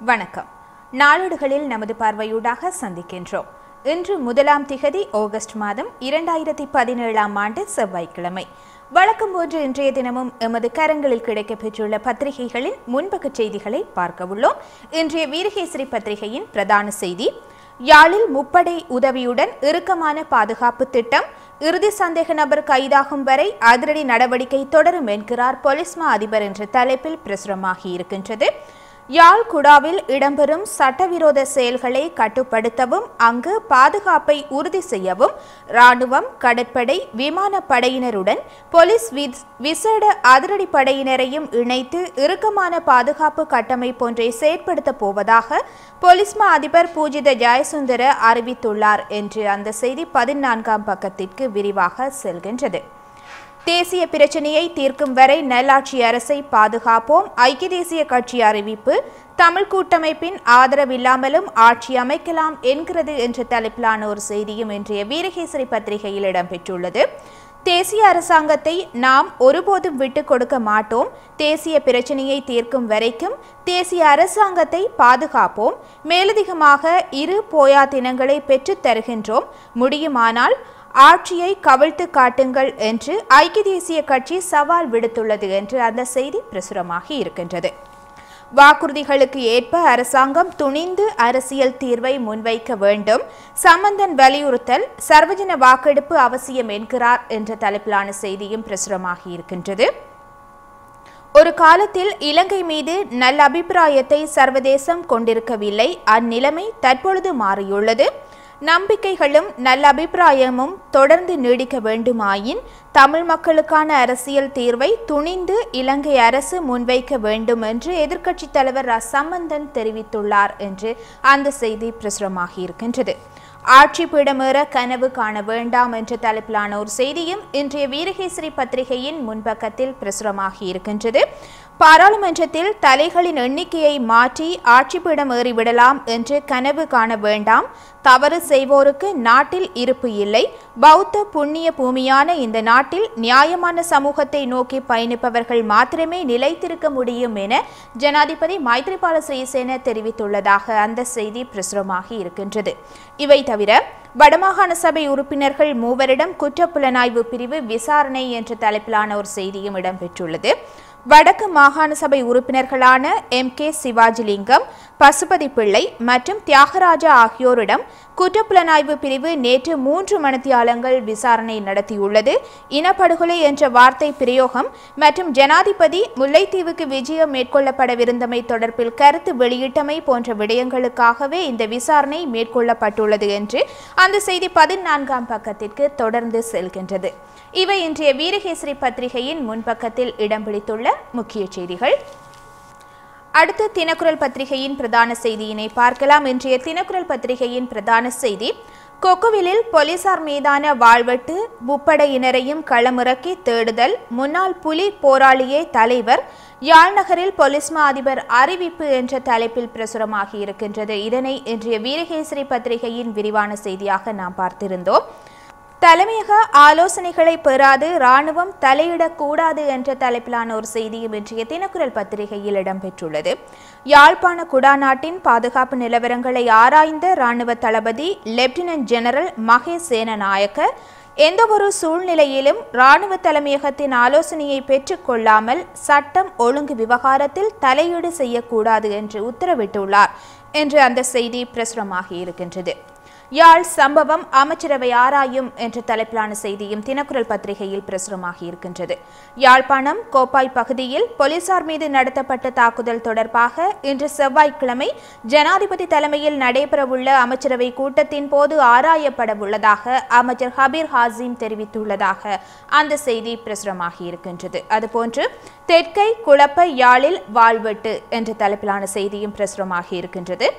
வணக்கம். நாளேடுகளில் நமது பார்வையூடாக சந்திக்கின்றோம். இன்று 1ஆம் திகதி ஆகஸ்ட் மாதம் 2017ஆம் ஆண்டு செவ்வாய்க்கிழமை. வழக்கம் போன்று இன்றைய தினமும் எமது கரங்களில் கிடைக்கப்பெற்றுள்ள பத்திரிகைகளின் முன்பக்க செய்திகளை பார்க்க உள்ளோம். இன்றைய வீரகேசரி பத்திரிகையின் பிரதான செய்தி: யாழில் முப்படை உதவியுடன் இறுக்கமான பாதுகாப்பு திட்டம், இறுதி சந்தேக நபர் கைதாகும் வரை அதிரடி நடவடிக்கை தொடரும் என்கிறார் போலீஸ் மா அதிபர் என்ற தலைப்பில் பிரசுரமாகி இருக்கின்றது. யாழ் குடாவில் இடம்பெறும் சட்டவிரோத செயல்களை கட்டுப்படுத்தவும் அங்கு பாதுகாப்பை உறுதி செய்யவும் இராணுவம், கடற்படை, விமானப்படையினருடன் போலீஸ் விசேட அதிரடி படையினரையும் இணைத்து இறுக்கமான பாதுகாப்பு கட்டமைப்பொன்றை செயற்படுத்த போவதாக போலீஸ் மா அதிபர் பூஜித ஜெயசுந்தர அறிவித்துள்ளார் என்று அந்த செய்தி 14ஆம் பக்கத்திற்கு விரிவாக செல்கின்றது. தேசிய பிரச்சினையை தீர்க்கும் வரை நல்லாட்சி அரசை பாதுகாப்போம், ஐக்கிய தேசிய கட்சி அறிவிப்பு. தமிழ் கூட்டமைப்பின் ஆதரவில்லாமலும் ஆட்சி அமைக்கலாம் என்கிறது என்ற தலைப்பிலான ஒரு செய்தியும் இன்றைய வீரகேசரி பத்திரிகையில் இடம்பெற்றுள்ளது. தேசிய அரசாங்கத்தை நாம் ஒருபோதும் விட்டுக் கொடுக்க மாட்டோம், தேசிய பிரச்சினையை தீர்க்கும் வரைக்கும் தேசிய அரசாங்கத்தை பாதுகாப்போம், மேலதிகமாக இரு போயா தினங்களை பெற்றுத் தருகின்றோம், முடியுமானால் ஆட்சியை கவிழ்த்து காட்டுங்கள் என்று ஐக்கிய தேசிய கட்சி சவால் விடுத்துள்ளது என்று அந்த செய்தி பிரசுரமாகி இருக்கின்றது. வாக்குறுதிகளுக்கு ஏற்ப அரசாங்கம் துணிந்து அரசியல் தீர்வை முன்வைக்க வேண்டும், சம்பந்தன் வலியுறுத்தல், சர்வஜன வாக்கெடுப்பு அவசியம் என்கிறார் என்ற தலைப்பிலான செய்தியும் பிரசுரமாகி இருக்கின்றது. ஒரு காலத்தில் இலங்கை மீது நல்ல அபிப்பிராயத்தை சர்வதேசம் கொண்டிருக்கவில்லை, அந்நிலைமை தற்பொழுது மாறியுள்ளது. நம்பிக்கைகளும் நல்ல அபிப்பிராயமும் தொடர்ந்து நீடிக்க வேண்டுமாயின் தமிழ் மக்களுக்கான அரசியல் தீர்வை துணிந்து இலங்கை அரசு முன்வைக்க வேண்டும் என்று எதிர்க்கட்சித் தலைவர் சம்பந்தன் தெரிவித்துள்ளார் என்று அந்த செய்தி பிரசுரமாகி இருக்கின்றது. ஆட்சி பீடமேற கனவு காண வேண்டாம் என்ற தலைப்பிலான ஒரு செய்தியும் இன்றைய வீரகேசரி பத்திரிகையின் முன்பக்கத்தில் பிரசுரமாகி இருக்கின்றது. பாராளுமன்றத்தில் தலைகளின் எண்ணிக்கையை மாற்றி ஆட்சி பீடம் ஏறிவிடலாம் என்று கனவு காண வேண்டாம், தவறு செய்வோருக்கு நாட்டில் இருப்பு இல்லை, பௌத்த புண்ணிய பூமியான இந்த நாட்டில் நியாயமான சமூகத்தை நோக்கி பயணிப்பவர்கள் மாத்திரமே நிலைத்திருக்க முடியும் என ஜனாதிபதி மைத்ரிபால சிறிசேன தெரிவித்துள்ளதாக அந்த செய்தி பிரசுரமாகி இருக்கின்றது. இவை தவிர வடமாகாண சபை உறுப்பினர்கள் 3 குற்றப்புலனாய்வு பிரிவு விசாரணை என்ற தலைப்பிலான ஒரு செய்தியும் இடம்பெற்றுள்ளது. வடக்கு மாகாண சபை உறுப்பினர்களான MK சிவாஜிலிங்கம், பசுபதி பிள்ளை மற்றும் தியாகராஜா ஆகியோரிடம் குற்றப்புலனாய்வு பிரிவு நேற்று 3 மணித்தியாலங்கள் விசாரணை நடத்தியுள்ளது. இனப்படுகொலை என்ற வார்த்தை பிரயோகம் மற்றும் ஜனாதிபதி முல்லைத்தீவுக்கு விஜயம் மேற்கொள்ளப்படவிருந்தமை தொடர்பில் கருத்து வெளியிட்டமை போன்ற விடயங்களுக்காகவே இந்த விசாரணை மேற்கொள்ளப்பட்டுள்ளது என்று அந்த செய்தி 14ஆம் பக்கத்திற்கு தொடர்ந்து செல்கின்றது. இவை இன்றைய வீரகேசரி பத்திரிகையின் முன்பக்கத்தில் இடம் பிடித்துள்ள முக்கிய செய்திகள். அடுத்து தினக்குரல் பத்திரிகையின் பிரதான செய்தியினை பார்க்கலாம். இன்றைய தினக்குரல் பத்திரிகையின் பிரதான செய்தி: கொக்குவிலில் போலீசார் மீதான வாழ்வெட்டு, முப்படையினரையும் களமிறக்கி தேடுதல், முன்னாள் புலி போராளியே தலைவர், யாழ் நகரில் போலீஸ் மா அதிபர் அறிவிப்பு என்ற தலைப்பில் பிரசுரமாகி இருக்கின்றது. இதனை இன்றைய வீரகேசரி பத்திரிகையின் விரிவான செய்தியாக நாம் பார்த்திருந்தோம். தலைமையக ஆலோசனைகளை பெறாது இராணுவம் தலையிடக்கூடாது என்ற தலைப்பிலான ஒரு செய்தியும் இன்றைய தினக்குரல் பத்திரிகையில் இடம்பெற்றுள்ளது. யாழ்ப்பாண குடாநாட்டின் பாதுகாப்பு நிலவரங்களை ஆராய்ந்த இராணுவ தளபதி லெப்டினன்ட் ஜெனரல் மகேஷ் சேனநாயக்க எந்தவொரு சூழ்நிலையிலும் இராணுவ தலைமையகத்தின் ஆலோசனையை பெற்றுக்கொள்ளாமல் சட்டம் ஒழுங்கு விவகாரத்தில் தலையீடு செய்யக்கூடாது என்று உத்தரவிட்டுள்ளார் என்று அந்த செய்தி பிரசுரமாகி இருக்கின்றது. யாழ் சம்பவம் அமைச்சரவை ஆராயும் என்ற தலைப்பிலான செய்தியும் தினக்குரல் பத்திரிகையில் பிரசுரமாகி இருக்கின்றது. யாழ்ப்பாணம் கோப்பாய் பகுதியில் போலீசார் மீது நடத்தப்பட்ட தாக்குதல் தொடர்பாக இன்று செவ்வாய்க்கிழமை ஜனாதிபதி தலைமையில் நடைபெறவுள்ள அமைச்சரவை கூட்டத்தின் போது ஆராயப்பட உள்ளதாக அமைச்சர் ஹபீர் ஹாசிம் தெரிவித்துள்ளதாக அந்த செய்தி பிரசுரமாகி இருக்கின்றது. அதுபோன்று தெற்கை குழப்ப யாழில் வாழ்வெட்டு என்ற தலைப்பிலான செய்தியும் பிரசுரமாகி இருக்கின்றது.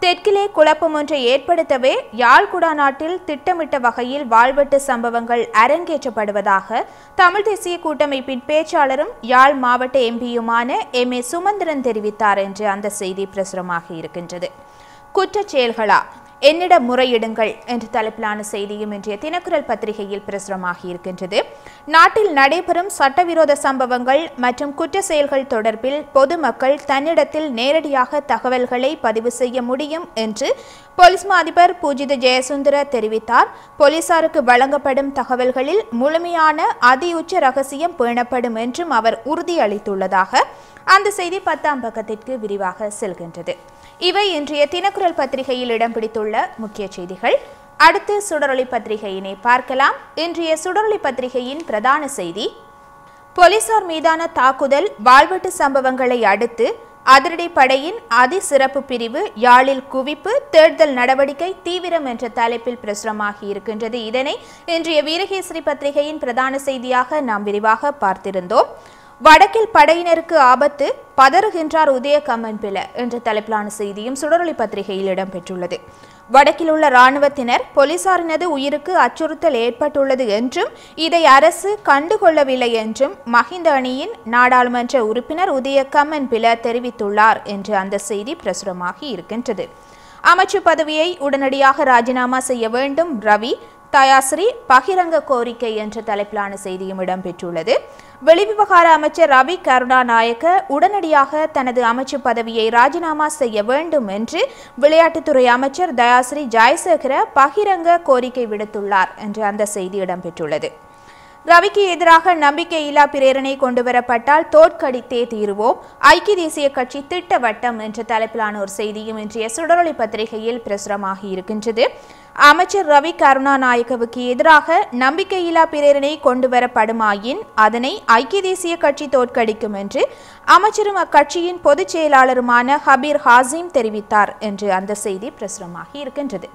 தெற்கிலே குழப்பம் ஒன்றை ஏற்படுத்தவே யாழ் குடாநாட்டில் திட்டமிட்ட வகையில் வாழ்வெட்டு சம்பவங்கள் அரங்கேற்றப்படுவதாக தமிழ் தேசிய கூட்டமைப்பின் பேச்சாளரும் யாழ் மாவட்ட எம்பியுமான MA சுமந்திரன் தெரிவித்தார் என்று அந்த செய்தி பிரசுரமாகி இருக்கின்றது. குற்றச் செயல்களா? என்னிடம் முறையிடுங்கள் என்ற தலைப்பிலான செய்தியும் இன்றைய தினக்குரல் பத்திரிகையில் பிரசுரமாகி இருக்கின்றது. நாட்டில் நடைபெறும் சட்டவிரோத சம்பவங்கள் மற்றும் குற்ற செயல்கள் தொடர்பில் பொதுமக்கள் தன்னிடத்தில் நேரடியாக தகவல்களை பதிவு செய்ய முடியும் என்று போலீஸ் மா அதிபர் பூஜித ஜெயசுந்தர தெரிவித்தார். போலீசாருக்கு வழங்கப்படும் தகவல்களில் முழுமையான அதிஉச்ச ரகசியம் பேணப்படும் என்றும் அவர் உறுதியளித்துள்ளதாக அந்த செய்தி 10ஆம் பக்கத்திற்கு விரிவாக செல்கின்றது. இவை இன்றைய தினக்குரல் பத்திரிகையில் இடம் பிடித்துள்ள முக்கிய செய்திகள். அடுத்து சுடரொளி பத்திரிகையினை பார்க்கலாம். இன்றைய சுடரொளி பத்திரிகையின் பிரதான செய்தி, போலீசார் மீதான தாக்குதல் வாழ்வெட்டு சம்பவங்களை அடுத்து அதிரடிப்படையின் அதிசிறப்பு பிரிவு யாழில் குவிப்பு, தேடுதல் நடவடிக்கை தீவிரம் என்ற தலைப்பில் பிரசுரமாகி இருக்கின்றது. இதனை இன்றைய வீரகேசரி பத்திரிகையின் பிரதான செய்தியாக நாம் விரிவாக பார்த்திருந்தோம். வடக்கில் படையினருக்கு ஆபத்து, பதறுகின்றார் உதய கம்மன்பில என்ற தலைப்பிலான செய்தியும் சுடரொளி பத்திரிகையில் இடம்பெற்றுள்ளது. வடக்கில் உள்ள இராணுவத்தினர் போலீசாரினது உயிருக்கு அச்சுறுத்தல் ஏற்பட்டுள்ளது என்றும் இதை அரசு கண்டுகொள்ளவில்லை என்றும் மஹிந்த அணியின் நாடாளுமன்ற உறுப்பினர் உதய கம்மன்பில தெரிவித்துள்ளார் என்று அந்த செய்தி பிரசுரமாகி இருக்கின்றது. அமைச்சு பதவியை உடனடியாக ராஜினாமா செய்ய வேண்டும் ரவி, தயாஸ்ரீ பகிரங்க கோரிக்கை என்ற தலைப்பிலான செய்தியும் இடம்பெற்றுள்ளது. வெளிவிவகார அமைச்சர் ரவி கருணாநாயக்க உடனடியாக தனது அமைச்சு பதவியை ராஜினாமா செய்ய வேண்டும் என்று விளையாட்டுத்துறை அமைச்சர் தயாஸ்ரீ ஜெயசேகர பகிரங்க கோரிக்கை விடுத்துள்ளார் என்று அந்த செய்தி இடம்பெற்றுள்ளது. ரவிக்கு எதிராக நம்பிக்கையில்லா பிரேரணை கொண்டுவரப்பட்டால் தோற்கடித்தே தீருவோம், ஐக்கிய தேசிய கட்சி திட்டவட்டம் என்ற தலைப்பிலான ஒரு செய்தியும் இன்றைய சுடரொளி பத்திரிகையில் பிரசுரமாகி இருக்கின்றது. அமைச்சர் ரவி கருணாநாயக்கவுக்கு எதிராக நம்பிக்கையில்லா பிரேரணை கொண்டுவரப்படுமாயின் அதனை ஐக்கிய தேசிய கட்சி தோற்கடிக்கும் என்று அமைச்சரும் அக்கட்சியின் பொதுச் செயலாளருமான ஹபீர் ஹாசிம் தெரிவித்தார் என்று அந்த செய்தி பிரசுரமாகி இருக்கின்றது.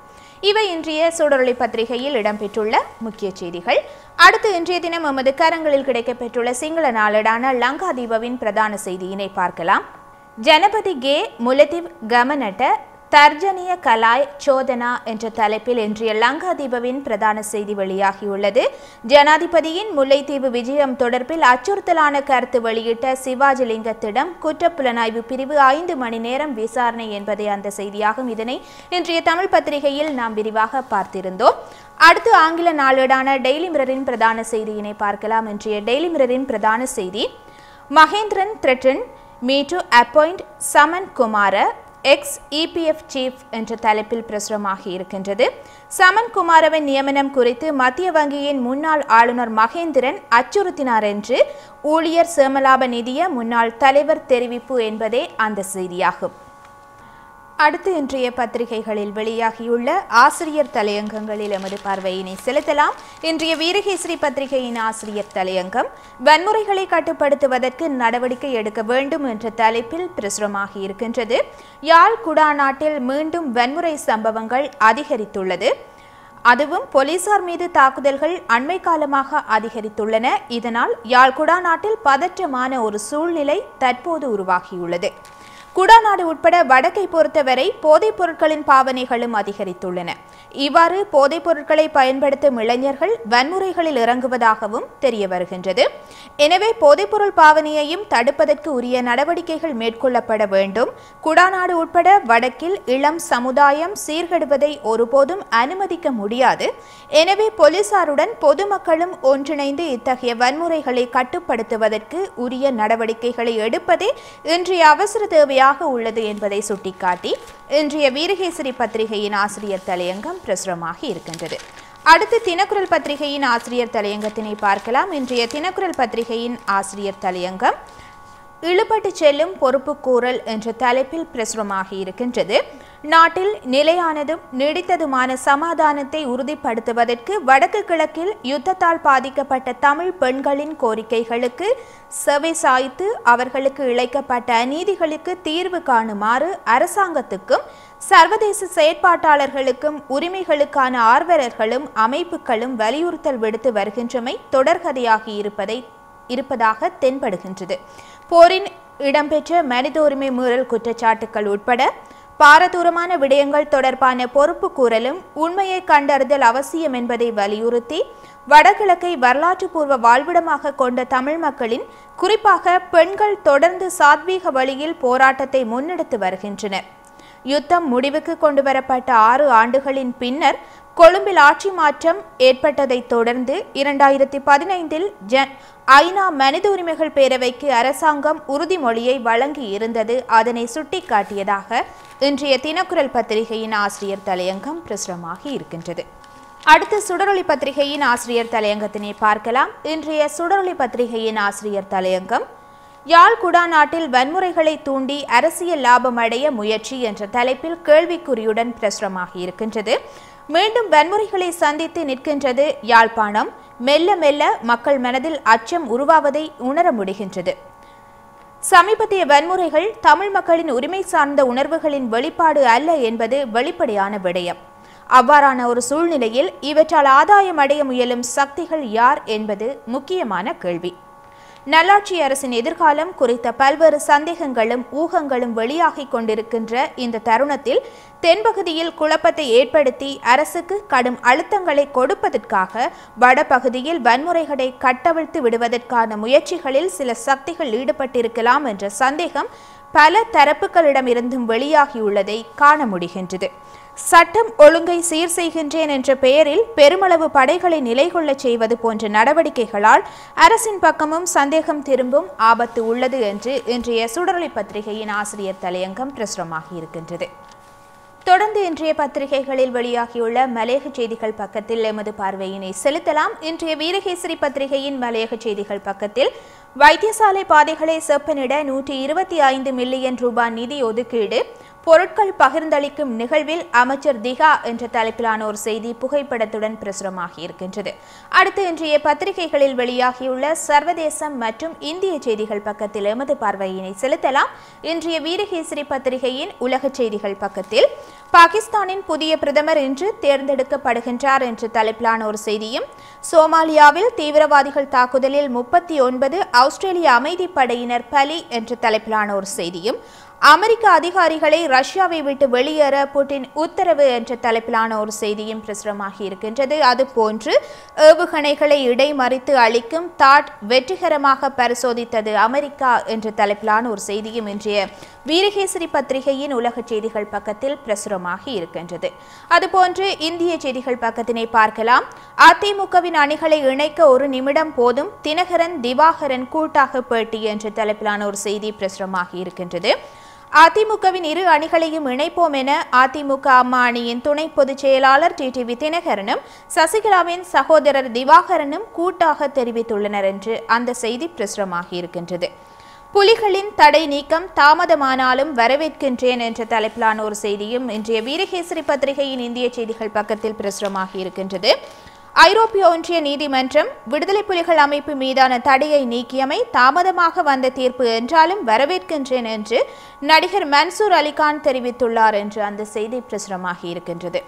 இவை இன்றைய சுடரொளி பத்திரிகையில் இடம்பெற்றுள்ள முக்கிய செய்திகள். அடுத்து இன்றைய தினம் எமது கரங்களில் கிடைக்கப்பெற்றுள்ள சிங்கள நாளேடான லங்காதீபவின் பிரதான செய்தியினை பார்க்கலாம். ஜனபதி கே முலதிவ் கமனட்ட தர்ஜனிய கலாய் சோதனா என்ற தலைப்பில் இன்றைய லங்காதீபவின் பிரதான செய்தி வெளியாகியுள்ளது. ஜனாதிபதியின் முல்லைத்தீவு விஜயம் தொடர்பில் அச்சுறுத்தலான கருத்து வெளியிட்ட சிவாஜிலிங்கத்திடம் குற்றப்புலனாய்வு பிரிவு 5 மணி நேரம் விசாரணை என்பதே அந்த செய்தியாகும். இதனை இன்றைய தமிழ் பத்திரிகையில் நாம் விரிவாக பார்த்திருந்தோம். அடுத்து ஆங்கில நாளேடான டெய்லி மிரரின் பிரதான செய்தியினை பார்க்கலாம். இன்றைய டெய்லி மிரரின் பிரதான செய்தி, Mahendran threaten me to appoint Saman Kumara ex EPF chief என்ற தலைப்பில் பிரசுரமாகி இருக்கின்றது. சமன் குமாரவின் நியமனம் குறித்து மத்திய வங்கியின் முன்னாள் ஆளுநர் மகேந்திரன் அச்சுறுத்தினார் என்று ஊழியர் சேமலாப நிதிய முன்னாள் தலைவர் தெரிவிப்பு என்பதே அந்த செய்தியாகும். அடுத்து இன்றைய பத்திரிகைகளில் வெளியாகியுள்ள ஆசிரியர் தலையங்கங்களில் எமது பார்வையினை செலுத்தலாம். இன்றைய வீரகேசரி பத்திரிகையின் ஆசிரியர் தலையங்கம், வன்முறைகளை கட்டுப்படுத்துவதற்கு நடவடிக்கை எடுக்க வேண்டும் என்ற தலைப்பில் பிரசுரமாகி இருக்கின்றது. யாழ் குடாநாட்டில் மீண்டும் வன்முறை சம்பவங்கள் அதிகரித்துள்ளது. அதுவும் போலீசார் மீது தாக்குதல்கள் அண்மை காலமாக அதிகரித்துள்ளன. இதனால் யாழ் குடாநாட்டில் பதற்றமான ஒரு சூழ்நிலை தற்போது உருவாகியுள்ளது. குடாநாடு உட்பட வடக்கை பொறுத்தவரை போதைப் பொருட்களின் பாவனைகளும் அதிகரித்துள்ளன. இவ்வாறு போதைப் பொருட்களை பயன்படுத்தும் இளைஞர்கள் வன்முறைகளில் இறங்குவதாகவும் தெரிய வருகின்றது. எனவே போதைப்பொருள் பாவனையையும் தடுப்பதற்கு உரிய நடவடிக்கைகள் மேற்கொள்ளப்பட வேண்டும். குடாநாடு உட்பட வடக்கில் இளம் சமுதாயம் சீர்கெடுவதை ஒருபோதும் அனுமதிக்க முடியாது. எனவே போலீசாருடன் பொதுமக்களும் ஒன்றிணைந்து இத்தகைய வன்முறைகளை கட்டுப்படுத்துவதற்கு உரிய நடவடிக்கைகளை எடுப்பதே இன்றைய அவசர தேவையாக உள்ளது என்பதை சுட்டிக்காட்டி இன்றைய வீரகேசரி பத்திரிகையின் ஆசிரியர் தலையங்கம் பிரசுரமாகி இருக்கின்றது. அடுத்து தினக்குரல் பத்திரிகையின் ஆசிரியர் தலையங்கத்தினை பார்க்கலாம். இன்றைய தினக்குரல் பத்திரிகையின் ஆசிரியர் தலையங்கம், இழுபட்டு செல்லும் பொறுப்பு கூறல் என்ற தலைப்பில் பிரசுரமாகி இருக்கின்றது. நாட்டில் நிலையானதும் நீடித்ததுமான சமாதானத்தை உறுதிப்படுத்துவதற்கு வடக்கு கிழக்கில் யுத்தத்தால் பாதிக்கப்பட்ட தமிழ் பெண்களின் கோரிக்கைகளுக்கு செவி சாய்த்து அவர்களுக்கு இழைக்கப்பட்ட அநீதிகளுக்கு தீர்வு காணுமாறு அரசாங்கத்துக்கும் சர்வதேச செயற்பாட்டாளர்களுக்கும் உரிமைகளுக்கான ஆர்வலர்களும் அமைப்புகளும் வலியுறுத்தல் விடுத்து வருகின்றமை தொடர்கதையாகி இருப்பதாக தென்படுகின்றது. போரின் இடம்பெற்ற மனித உரிமை மீறல் குற்றச்சாட்டுகள் உட்பட பாரதூரமான விடயங்கள் தொடர்பான பொறுப்பு கூறலும் உண்மையை கண்டறிதல் அவசியம் என்பதை வலியுறுத்தி வடகிழக்கை வரலாற்று பூர்வ வாழ்விடமாக கொண்ட தமிழ் மக்களின் குறிப்பாக பெண்கள் தொடர்ந்து சாத்வீக வழியில் போராட்டத்தை முன்னெடுத்து வருகின்றனர். யுத்தம் முடிவுக்கு கொண்டுவரப்பட்ட 6 ஆண்டுகளின் பின்னர் கொழும்பில் ஆட்சி மாற்றம் ஏற்பட்டதைத் தொடர்ந்து 2015இல் ஐநா மனித உரிமைகள் பேரவைக்கு அரசாங்கம் உறுதிமொழியை வழங்கி இருந்தது அதனை சுட்டிக்காட்டியதாக இன்றைய தினக்குரல் பத்திரிகையின் ஆசிரியர் தலையங்கம் பிரசுரமாகி இருக்கின்றது. அடுத்து சுடரொளி பத்திரிகையின் ஆசிரியர் தலையங்கத்தினை பார்க்கலாம். இன்றைய சுடரொளி பத்திரிகையின் ஆசிரியர் தலையங்கம் யாழ் குடாநாட்டில் வன்முறைகளை தூண்டி அரசியல் லாபம் அடைய முயற்சி என்ற தலைப்பில் கேள்விக்குறியுடன் பிரசுரமாகி இருக்கின்றது. மீண்டும் வன்முறைகளை சந்தித்து நிற்கின்றது யாழ்ப்பாணம். மெல்ல மெல்ல மக்கள் மனதில் அச்சம் உருவாவதை உணர முடிகின்றது. சமீபத்திய வன்முறைகள் தமிழ் மக்களின் உரிமை சார்ந்த உணர்வுகளின் வெளிப்பாடு அல்ல என்பது வெளிப்படையான விடயம். அவ்வாறான ஒரு சூழ்நிலையில் இவற்றால் ஆதாயம் அடைய முயலும் சக்திகள் யார் என்பது முக்கியமான கேள்வி. நல்லாட்சி அரசின் எதிர்காலம் குறித்த பல்வேறு சந்தேகங்களும் ஊகங்களும் வெளியாகிக் கொண்டிருக்கின்ற இந்த தருணத்தில் தென்பகுதியில் குழப்பத்தை ஏற்படுத்தி அரசுக்கு கடும் அழுத்தங்களை கொடுப்பதற்காக வடபகுதியில் வன்முறைகளை கட்டவிழ்த்து விடுவதற்கான முயற்சிகளில் சில சக்திகள் ஈடுபட்டிருக்கலாம் என்ற சந்தேகம் பல தரப்புகளிடமிருந்தும் வெளியாகியுள்ளதை காண முடிகின்றது. சட்டம் ஒழுங்கை சீர் செய்கின்றேன் என்ற பெயரில் பெருமளவு படைகளை நிலைகொள்ளச் செய்வது போன்ற நடவடிக்கைகளால் அரசின் பக்கமும் சந்தேகம் திரும்பும் ஆபத்து உள்ளது என்று இன்றைய சுடரொளி பத்திரிகையின் ஆசிரியர் தலையங்கம் பிரசுரமாகி இருக்கின்றது. தொடர்ந்து இன்றைய பத்திரிகைகளில் வெளியாகியுள்ள மலையக செய்திகள் பக்கத்தில் எமது பார்வையினை செலுத்தலாம். இன்றைய வீரகேசரி பத்திரிகையின் மலையக செய்திகள் பக்கத்தில் வைத்தியசாலை பாதைகளை செப்பனிட 125 மில்லியன் ரூபாய் நிதி ஒதுக்கீடு, பொருட்கள் பகிர்ந்தளிக்கும் நிகழ்வில் அமைச்சர் திகா என்ற தலைப்பிலான ஒரு செய்தி புகைப்படத்துடன் பிரசுரமாகி இருக்கின்றது. அடுத்து இன்றைய பத்திரிகைகளில் வெளியாகியுள்ள சர்வதேசம் மற்றும் இந்திய செய்திகள் பக்கத்தில் எமது பார்வையினை செலுத்தலாம். இன்றைய வீரகேசரி பத்திரிகையின் உலக செய்திகள் பக்கத்தில் பாகிஸ்தானின் புதிய பிரதமர் இன்று தேர்ந்தெடுக்கப்படுகின்றார் என்ற தலைப்பிலான ஒரு செய்தியும், சோமாலியாவில் தீவிரவாதிகள் தாக்குதலில் 39 ஆஸ்திரேலிய அமைதிப்படையினர் பலி என்ற தலைப்பிலான ஒரு செய்தியும், அமெரிக்க அதிகாரிகளை ரஷ்யாவை விட்டு வெளியேற புட்டின் உத்தரவு என்ற தலைப்பிலான ஒரு செய்தியும் பிரசுரமாகி இருக்கின்றது. அதுபோன்று ஏவுகணைகளை இடைமறித்து அளிக்கும் தாட் வெற்றிகரமாக பரிசோதித்தது அமெரிக்கா என்ற தலைப்பிலான ஒரு செய்தியும் இன்றைய வீரகேசரி பத்திரிகையின் உலக செய்திகள் பக்கத்தில் பிரசுரமாகி இருக்கின்றது. அதுபோன்று இந்திய செய்திகள் பக்கத்தினை பார்க்கலாம். அதிமுகவின் அணிகளை இணைக்க ஒரு நிமிடம் போதும், தினகரன் திவாகரன் கூட்டாக பேட்டி என்ற தலைப்பிலான ஒரு செய்தி பிரசுரமாகி இருக்கின்றது. அதிமுகவின் இரு அணிகளையும் இணைப்போம் என அதிமுக அம்மா அணியின் துணை பொதுச் செயலாளர் டிடிவி தினகரனும் சசிகலாவின் சகோதரர் திவாகரனும் கூட்டாக தெரிவித்துள்ளனர் என்று அந்த செய்தி பிரசுரமாகி இருக்கின்றது. புலிகளின் தடை நீக்கம் தாமதமானாலும் வரவேற்கின்றேன் என்ற தலைப்பிலான ஒரு செய்தியும் இன்றைய வீரகேசரி பத்திரிகையின் இந்திய செய்திகள் பக்கத்தில் பிரசுரமாகி இருக்கின்றது. ஐரோப்பிய ஒன்றிய நீதிமன்றம் விடுதலை புலிகள் அமைப்பு மீதான தடையை நீக்கியமை தாமதமாக வந்த தீர்ப்பு என்றாலும் வரவேற்கின்றேன் என்று நடிகர் மன்சூர் அலிகான் தெரிவித்துள்ளார் என்று அந்த செய்தி பிரசுரமாகி இருக்கின்றது.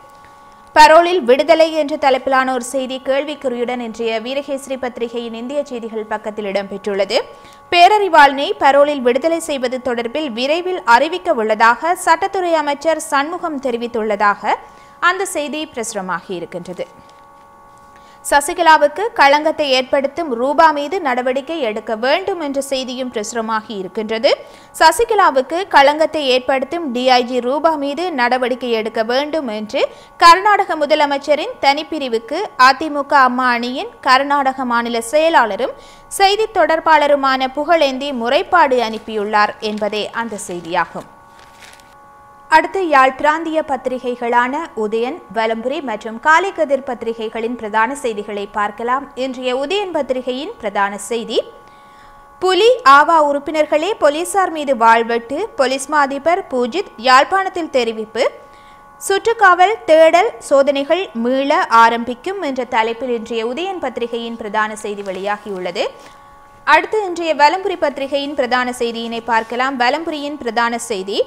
பரோலில் விடுதலை என்ற தலைப்பிலான ஒரு செய்தி கேள்விக்குறியுடன் இன்றைய வீரகேசரி பத்திரிகையின் இந்திய செய்திகள் பக்கத்தில் இடம்பெற்றுள்ளது. பேரறிவாளனை பரோலில் விடுதலை செய்வது தொடர்பில் விரைவில் அறிவிக்க உள்ளதாக சட்டத்துறை அமைச்சர் சண்முகம் தெரிவித்துள்ளதாக அந்த செய்தி பிரசுரமாகி இருக்கின்றது. சசிகலாவுக்கு களங்கத்தை ஏற்படுத்தும் ரூபா மீது நடவடிக்கை எடுக்க வேண்டும் என்ற செய்தியும் பிரசுரமாகி இருக்கின்றது. சசிகலாவுக்கு களங்கத்தை ஏற்படுத்தும் டிஐஜி ரூபா மீது நடவடிக்கை எடுக்க வேண்டும் என்று கர்நாடக முதலமைச்சரின் தனிப்பிரிவுக்கு அதிமுக அம்மா அணியின் கர்நாடக மாநில செயலாளரும் செய்தி தொடர்பாளருமான புகழேந்தி முறைப்பாடு அனுப்பியுள்ளார் என்பதே அந்த செய்தியாகும். அடுத்து யாழ் பிராந்திய பத்திரிகைகளான உதயன், வலம்புரி மற்றும் காலைக்கதிர் பத்திரிகைகளின் பிரதான செய்திகளை பார்க்கலாம். இன்றைய உதயன் பத்திரிகையின் பிரதான செய்தி, புலி ஆவா உறுப்பினர்களே போலீசார் மீது வாழ்வெட்டு, போலீஸ் மா அதிபர் பூஜித் யாழ்ப்பாணத்தில் தெரிவிப்பு, சுற்றுக்காவல் தேடல் சோதனைகள் மீள ஆரம்பிக்கும் என்ற தலைப்பில் இன்றைய உதயன் பத்திரிகையின் பிரதான செய்தி வெளியாகியுள்ளது. அடுத்து இன்றைய வலம்புரி பத்திரிகையின் பிரதான செய்தியினை பார்க்கலாம். வலம்புரியின் பிரதான செய்தி,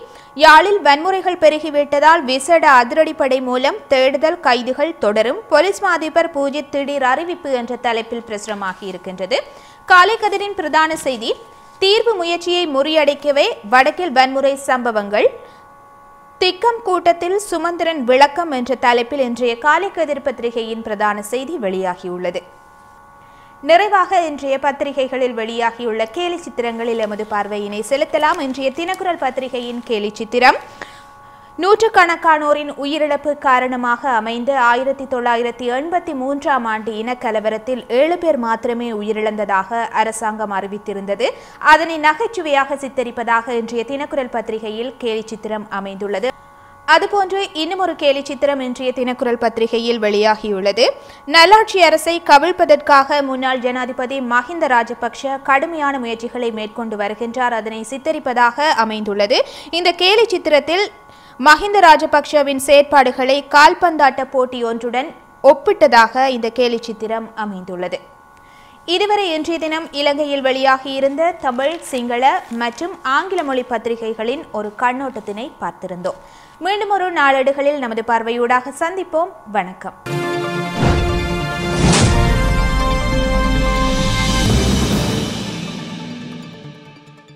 யாழில் வன்முறைகள் பெருகிவிட்டதால் விசேட அதிரடிப்படை மூலம் தேடுதல் கைதுகள் தொடரும், போலீஸ் மா அதிபர் பூஜித் திடீர் அறிவிப்பு என்ற தலைப்பில் பிரசுரமாகி இருக்கின்றது. காலைக்கதிரின் பிரதான செய்தி, தீர்வு முயற்சியை முறியடிக்கவே வடக்கில் வன்முறை சம்பவங்கள், திக்கம் கூட்டத்தில் சுமந்திரன் விளக்கம் என்ற தலைப்பில் இன்றைய காலைக்கதிர் பத்திரிகையின் பிரதான செய்தி வெளியாகியுள்ளது. நிறைவாக இன்றைய பத்திரிகைகளில் வெளியாகியுள்ள கேலி சித்திரங்களில் எமது பார்வையினை செலுத்தலாம். இன்றைய தினக்குரல் பத்திரிகையின் கேலி சித்திரம், நூற்றுக்கணக்கானோரின் உயிரிழப்பு காரணமாக அமைந்த 1983ஆம் ஆண்டு இனக்கலவரத்தில் 7 பேர் மாத்திரமே உயிரிழந்ததாக அரசாங்கம் அறிவித்திருந்தது. அதனை நகைச்சுவையாக சித்தரிப்பதாக இன்றைய தினக்குரல் பத்திரிகையில் கேலிச்சித்திரம் அமைந்துள்ளது. அதுபோன்று இன்னுமொரு கேலிச்சித்திரம் இன்றைய தினக்குரல் பத்திரிகையில் வெளியாகியுள்ளது. நல்லாட்சி அரசை கவிழ்ப்பதற்காக முன்னாள் ஜனாதிபதி மஹிந்த ராஜபக்ஷ கடுமையான முயற்சிகளை மேற்கொண்டு வருகின்றார். அதனை சித்தரிப்பதாக அமைந்துள்ளது. இந்த கேலிச்சித்திரத்தில் மஹிந்த ராஜபக்ஷவின் செயற்பாடுகளை கால்பந்தாட்ட போட்டி ஒன்றுடன் ஒப்பிட்டதாக இந்த கேலிச்சித்திரம் அமைந்துள்ளது. இதுவரை இன்றைய தினம் இலங்கையில் வெளியாகியிருந்த தமிழ், சிங்கள மற்றும் ஆங்கில மொழி பத்திரிகைகளின் ஒரு கண்ணோட்டத்தினை பார்த்திருந்தோம். மீண்டும் ஒரு நாளேடுகளில் நமது பார்வையூடாக சந்திப்போம். வணக்கம்.